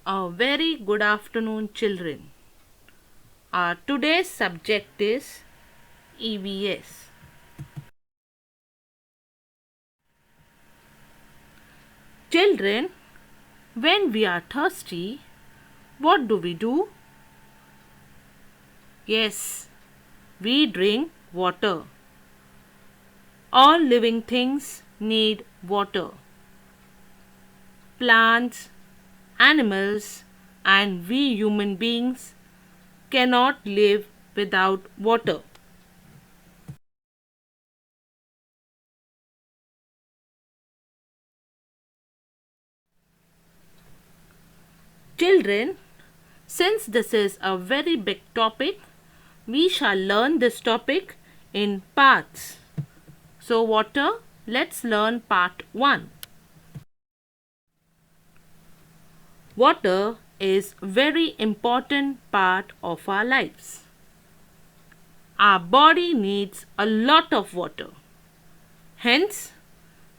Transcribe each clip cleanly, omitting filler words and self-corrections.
A very good afternoon, children. Our today's subject is EVS. Children, when we are thirsty, what do? Yes, we drink water. All living things need water. Plants, animals, and we human beings cannot live without water. Children, since this is a very big topic, we shall learn this topic in parts. So, water, let's learn part 1. Water is very important part of our lives. Our body needs a lot of water. Hence,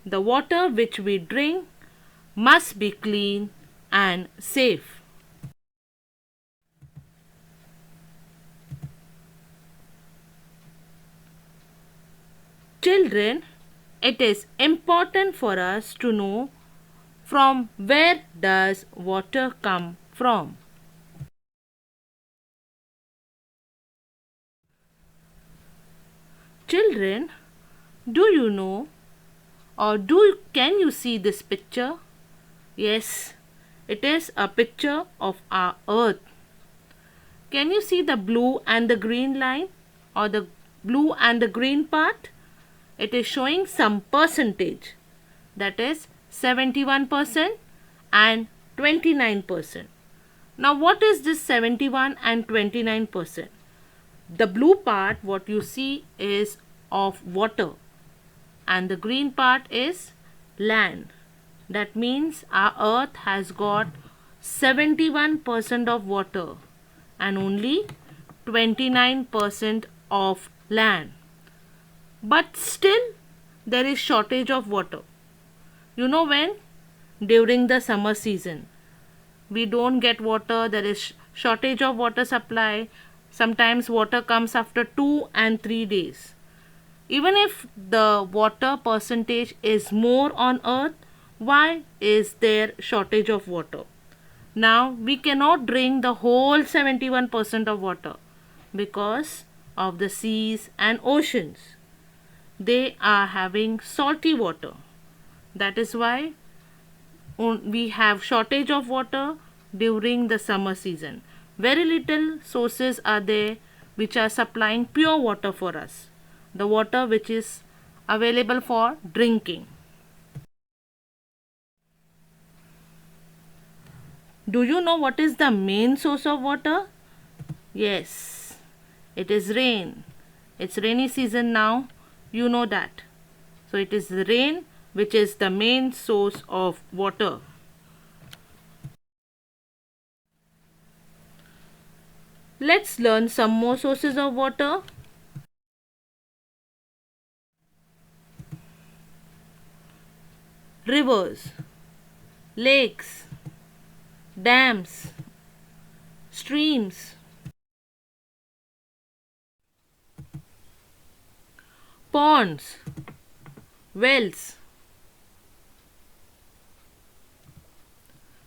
the water which we drink must be clean and safe. Children, it is important for us to know from where does water come from. Children, do you know or can you see this picture? Yes, it is a picture of our earth. Can you see the blue and the green line or the blue and the green part? It is showing some percentage, that is 71% and 29%. Now what is this 71 and 29%? The blue part what you see is of water and the green part is land. That means our earth has got 71% of water and only 29% of land. But still there is shortage of water. You know when? During the summer season. We don't get water, there is shortage of water supply. Sometimes water comes after 2 and 3 days. Even if the water percentage is more on earth, why is there shortage of water? Now we cannot drink the whole 71% of water because of the seas and oceans. They are having salty water. That is why we have shortage of water during the summer season. Very little sources are there which are supplying pure water for us. The water which is available for drinking. Do you know what is the main source of water? Yes, it is rain. It's rainy season now. You know that. So it is the rain which is the main source of water. Let's learn some more sources of water. Rivers, lakes, dams, streams, ponds, wells.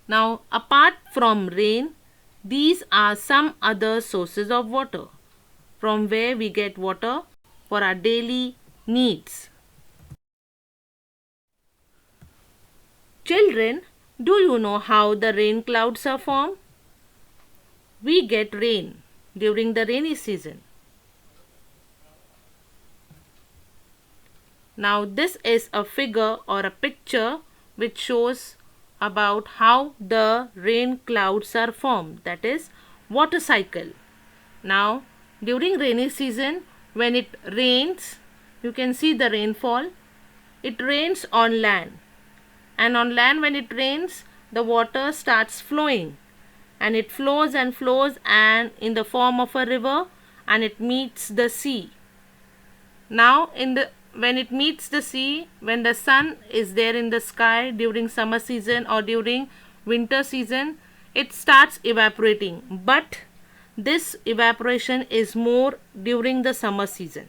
Now, apart from rain, these are some other sources of water from where we get water for our daily needs. Children, do you know how the rain clouds are formed? We get rain during the rainy season. Now this is a figure or a picture which shows about how the rain clouds are formed, that is water cycle. Now during rainy season when it rains, you can see the rainfall. It rains on land, and on land when it rains the water starts flowing and it flows and in the form of a river and it meets the sea. Now when it meets the sea, when the sun is there in the sky during summer season or during winter season, it starts evaporating, but this evaporation is more during the summer season.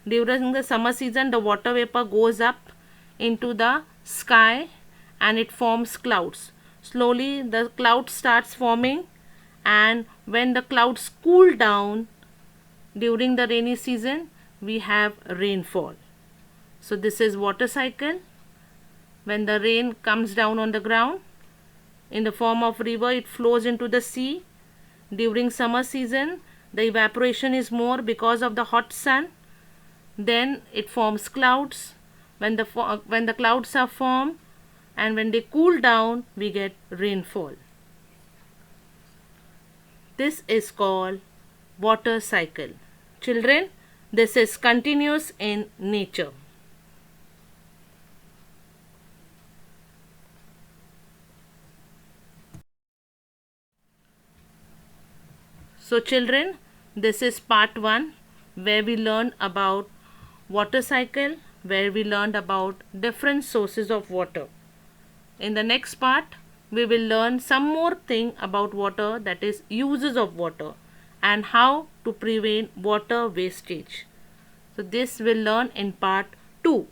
During the summer season, the water vapor goes up into the sky and it forms clouds. Slowly the cloud starts forming, and when the clouds cool down during the rainy season, we have rainfall. So this is water cycle. When the rain comes down on the ground in the form of river, it flows into the sea. During summer season, the evaporation is more because of the hot sun. Then it forms clouds. When the clouds are formed and when they cool down, we get rainfall. This is called water cycle. Children, this is continuous in nature. So children, this is part 1 where we learned about water cycle, where we learned about different sources of water. In the next part, we will learn some more thing about water, that is uses of water and how to prevent water wastage. So this we'll learn in part 2.